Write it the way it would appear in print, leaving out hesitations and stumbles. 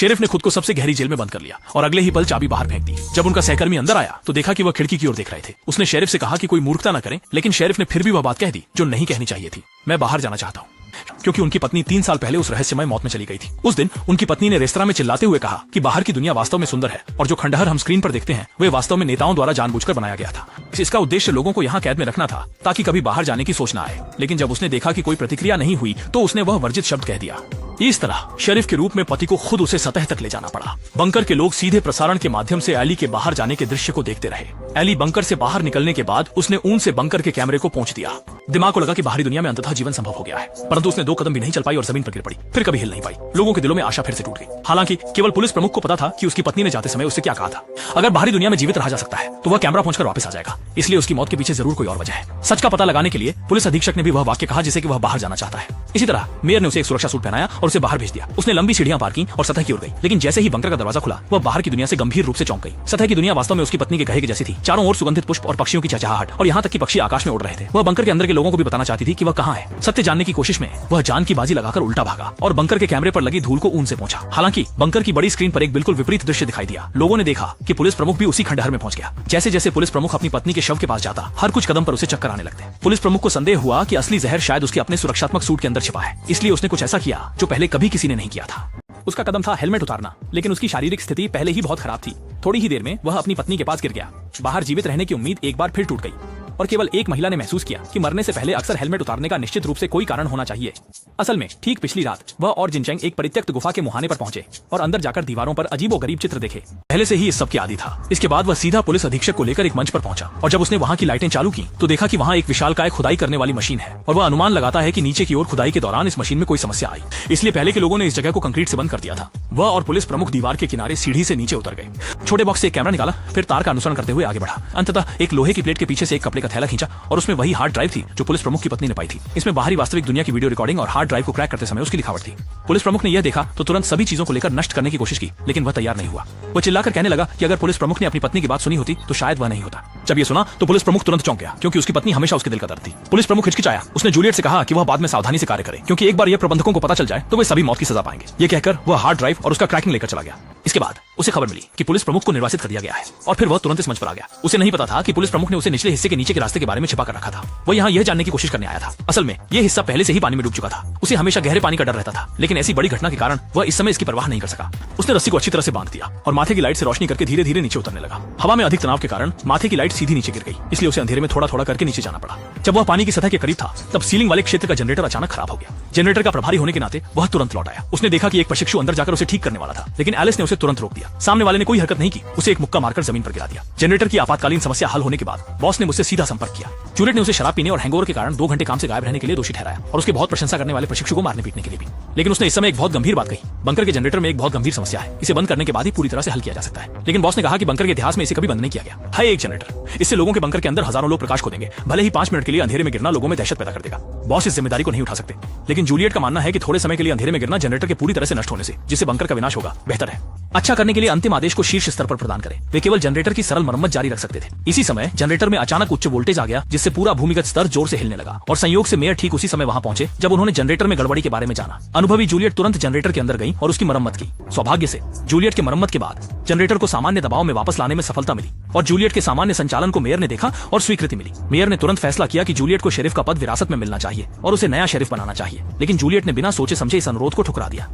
Sheriff ने खुद को सबसे गहरी जेल में बंद कर लिया और अगले ही पल चाबी बाहर फेंक दी। जब उनका सहकर्मी अंदर आया तो देखा कि वह खिड़की की ओर देख रहे थे। उसने शेरिफ से कहा कि कोई मूर्खता न करें, लेकिन शेरिफ ने फिर भी वह बात कह दी जो नहीं कहनी चाहिए थी। मैं बाहर जाना चाहता हूँ, क्योंकि उनकी पत्नी 3 साल पहले उस रहस्यमय मौत में चली गई थी। उस दिन उनकी पत्नी ने रेस्तरां में चिल्लाते हुए कहा कि बाहर की दुनिया वास्तव में सुंदर है और जो खंडहर हम स्क्रीन पर देखते हैं वे वास्तव में नेताओं द्वारा जानबूझकर बनाया गया था। इसका उद्देश्य लोगों को यहाँ कैद में रखना था ताकि कभी बाहर जाने की सोच न आए। लेकिन जब उसने देखा कि कोई प्रतिक्रिया नहीं हुई तो उसने वह वर्जित शब्द कह दिया। इस तरह शेरिफ के रूप में पति को खुद उसे सतह तक ले जाना पड़ा। बंकर के लोग सीधे प्रसारण के माध्यम से एली के बाहर जाने के दृश्य को देखते रहे। एली बंकर से बाहर निकलने के बाद उसने ऊन से बंकर के कैमरे को पोंछ दिया। दिमाग को लगा कि बाहरी दुनिया में अंततः जीवन संभव हो गया है, परंतु उसने 2 कदम भी नहीं चल पाई और जमीन पर गिर पड़ी। फिर कभी हिल नहीं पाई। लोगों के दिलों में आशा फिर से टूट गई। हालांकि केवल पुलिस प्रमुख को पता था कि उसकी पत्नी ने जाते समय उससे क्या कहा था। अगर बाहरी दुनिया में जीवित रहा जा सकता है तो वह कैमरा पहुंचकर वापस आ जाएगा, इसलिए उसकी मौत के पीछे जरूर कोई और वजह है। सच का पता लगाने के लिए पुलिस अधीक्षक ने भी वह वाक्य कहा जिसे कि वह बाहर जाना चाहता है। इसी तरह मेयर ने उसे एक सुरक्षा सूट पहनाया और उसे बाहर भेज दिया। उसने लंबी सीढ़ियां पार की और सतह की ओर गई, लेकिन जैसे ही बंकर का दरवाजा खुला वह बाहर की दुनिया से गंभीर रूप से चौंक गई। सतह की दुनिया वास्तव में उसकी पत्नी के कहे के जैसी थी। चारों ओर सुगंधित पुष्प और पक्षियों की चहचहाहट और यहाँ तक कि पक्षी आकाश में उड़ रहे थे। वह बंकर के अंदर के लोगों को भी बताना चाहती थी कि वह कहाँ है। सत्य जानने की कोशिश में वह जान की बाजी लगाकर उल्टा भागा और बंकर के कैमरे पर लगी धूल को ऊन से पहुंचा। हालांकि बंकर की बड़ी स्क्रीन पर एक बिल्कुल विपरीत दृश्य दिखाई दिया। लोगों ने देखा कि पुलिस प्रमुख भी उसी खंडहर में पहुंच गया। जैसे जैसे पुलिस प्रमुख अपनी पत्नी के शव के पास जाता, हर कुछ कदम पर उसे चक्कर आने लगते। पुलिस प्रमुख को संदेह हुआ कि असली जहर शायद उसके अपने सुरक्षात्मक सूट के अंदर छिपा है, इसलिए उसने कुछ ऐसा किया जो पहले कभी किसी ने नहीं किया था। उसका कदम था हेलमेट उतारना, लेकिन उसकी शारीरिक स्थिति पहले ही बहुत खराब थी। थोड़ी ही देर में वह अपनी पत्नी के पास गिर गया। बाहर जीवित रहने की उम्मीद एक बार फिर टूट गई और केवल एक महिला ने महसूस किया कि मरने से पहले अक्सर हेलमेट उतारने का निश्चित रूप से कोई कारण होना चाहिए। असल में ठीक पिछली रात वह और जिनचेंग एक परित्यक्त गुफा के मुहाने पर पहुंचे और अंदर जाकर दीवारों पर अजीबोगरीब चित्र देखे। पहले से ही इस सब के आदी था। इसके बाद वह सीधा पुलिस अधीक्षक को लेकर एक मंच पर पहुंचा और जब उसने वहां की लाइटें चालू की तो देखा कि वहां एक विशालकाय खुदाई करने वाली मशीन है और वह अनुमान लगाता है कि नीचे की ओर खुदाई के दौरान इस मशीन में कोई समस्या आई, इसलिए पहले के लोगों ने इस जगह को कंक्रीट से बंद कर दिया था। वह और पुलिस प्रमुख दीवार के किनारे सीढ़ी से नीचे उतर गए। छोटे बॉक्स से एक कैमरा निकाला, फिर तार का अनुसरण करते हुए आगे बढ़ा। अंततः एक लोहे की प्लेट के पीछे से एक कपड़े का थैला खींचा और उसमें वही हार्ड ड्राइव थी जो पुलिस प्रमुख की पत्नी ने पाई थी। इसमें बाहरी वास्तविक दुनिया की वीडियो रिकॉर्डिंग और हार्ड ड्राइव को क्रैक करते समय उसकी लिखावट थी। पुलिस प्रमुख ने यह देखा तो तुरंत सभी चीजों को लेकर नष्ट करने की कोशिश की, लेकिन वह तैयार नहीं हुआ। वह चिल्लाकर कहने लगा कि अगर पुलिस प्रमुख ने अपनी पत्नी की बात सुनी होती तो शायद वह नहीं होता। जब ये सुना तो पुलिस प्रमुख तुरंत चौंक गया, क्योंकि उसकी पत्नी हमेशा उसके दिल का दर्द थी। पुलिस प्रमुख हिचकिचाया। उसने जूलियट से कहा कि वह बाद में सावधानी से कार्य करे, क्योंकि एक बार यह प्रबंधकों को पता चल जाए तो वे सभी मौत की सजा पाएंगे। ये कहकर वह हार्ड ड्राइव और उसका क्रैकिंग लेकर चला गया। इसके बाद उसे खबर मिली कि पुलिस प्रमुख को निर्वासित कर दिया गया है और फिर वह तुरंत इस मंच पर आ गया। उसे नहीं पता था कि पुलिस प्रमुख ने उसे निचले हिस्से के नीचे के रास्ते के बारे में छिपा कर रखा था। वह यहाँ यह जानने की कोशिश करने आया था। असल में यह हिस्सा पहले से ही पानी में डूब चुका था। उसे हमेशा गहरे पानी का डर रहता था, लेकिन ऐसी बड़ी घटना के कारण वह इस समय इसकी परवाह नहीं कर सका। उसने रस्सी को अच्छी तरह से बांध दिया और माथे की लाइट से रोशनी करके धीरे धीरे नीचे उतरने लगा। हवा में अधिक तनाव के कारण माथे की लाइट सीधी नीचे गिर गई, इसलिए उसे अंधेरे में थोड़ा थोड़ा करके नीचे जाना पड़ा। जब वह पानी की सतह के करीब था तब सीलिंग वाले क्षेत्र का जनरेटर अचानक खराब हो गया। जनरेटर का प्रभारी होने के नाते वह तुरंत लौट आया। उसने देखा कि एक प्रशिक्षु अंदर जाकर उसे ठीक करने वाला था, लेकिन एलिस ने उसे तुरंत रोक दिया। सामने वाले ने कोई हरकत नहीं की, उसे एक मुक्का मारकर जमीन पर गिरा दिया। जनरेटर की आपातकालीन समस्या हल होने के बाद बॉस ने मुझसे सीधा संपर्क किया। जूलियट ने उसे शराब पीने और हैंगओवर के कारण 2 घंटे काम से गायब रहने के लिए दोषी ठहराया और उसके बहुत प्रशंसा करने वाले प्रशिक्षु को मारने पीटने के लिए भी। लेकिन उसने इस समय एक बहुत गंभीर बात कही। बंकर के जनरेटर में एक बहुत गंभीर समस्या है, इसे बंद करने के बाद ही पूरी तरह से हल किया जा सकता है। लेकिन बॉस ने कहा कि बंकर के इतिहास में इसे कभी बंद नहीं किया गया है। एक जनरेटर, इससे लोगों के बंकर के अंदर हजारों लोग प्रकाश खो देंगे। भले ही 5 मिनट के लिए अंधेरे में गिरना लोगों में दहशत पैदा कर देगा। बॉस इस जिम्मेदारी को नहीं उठा सकते, लेकिन जूलियट का मानना है कि थोड़े समय के लिए अंधेरे में गिरना जनरेटर के पूरी तरह से नष्ट होने से, जिससे बंकर का विनाश होगा, बेहतर है। अच्छा करने के लिए अंतिम आदेश को शीर्ष स्तर पर प्रदान करें। वे केवल जनरेटर की सरल मरम्मत जारी रख सकते थे। इसी समय जनरेटर में अचानक उच्च वोल्टेज आ गया, जिससे पूरा भूमिगत स्तर जोर से हिलने लगा और संयोग से मेयर ठीक उसी समय वहां पहुंचे जब उन्होंने जनरेटर में गड़बड़ी के बारे में जाना। अनुभवी जूलियट तुरंत जनरेटर के अंदर गई और उसकी मरम्मत की। सौभाग्य से जूलियट की मरम्मत के बाद जनरेटर को सामान्य दबाव में वापस लाने में सफलता मिली और जूलियट के सामान्य संचालन को मेयर ने देखा और स्वीकृति मिली। मेयर ने तुरंत फैसला किया कि जूलियट को शेरिफ का पद विरासत में मिलना चाहिए और उसे नया शेरिफ बनाना चाहिए, लेकिन जूलियट ने बिना सोचे समझे इस अनुरोध को ठुकरा दिया।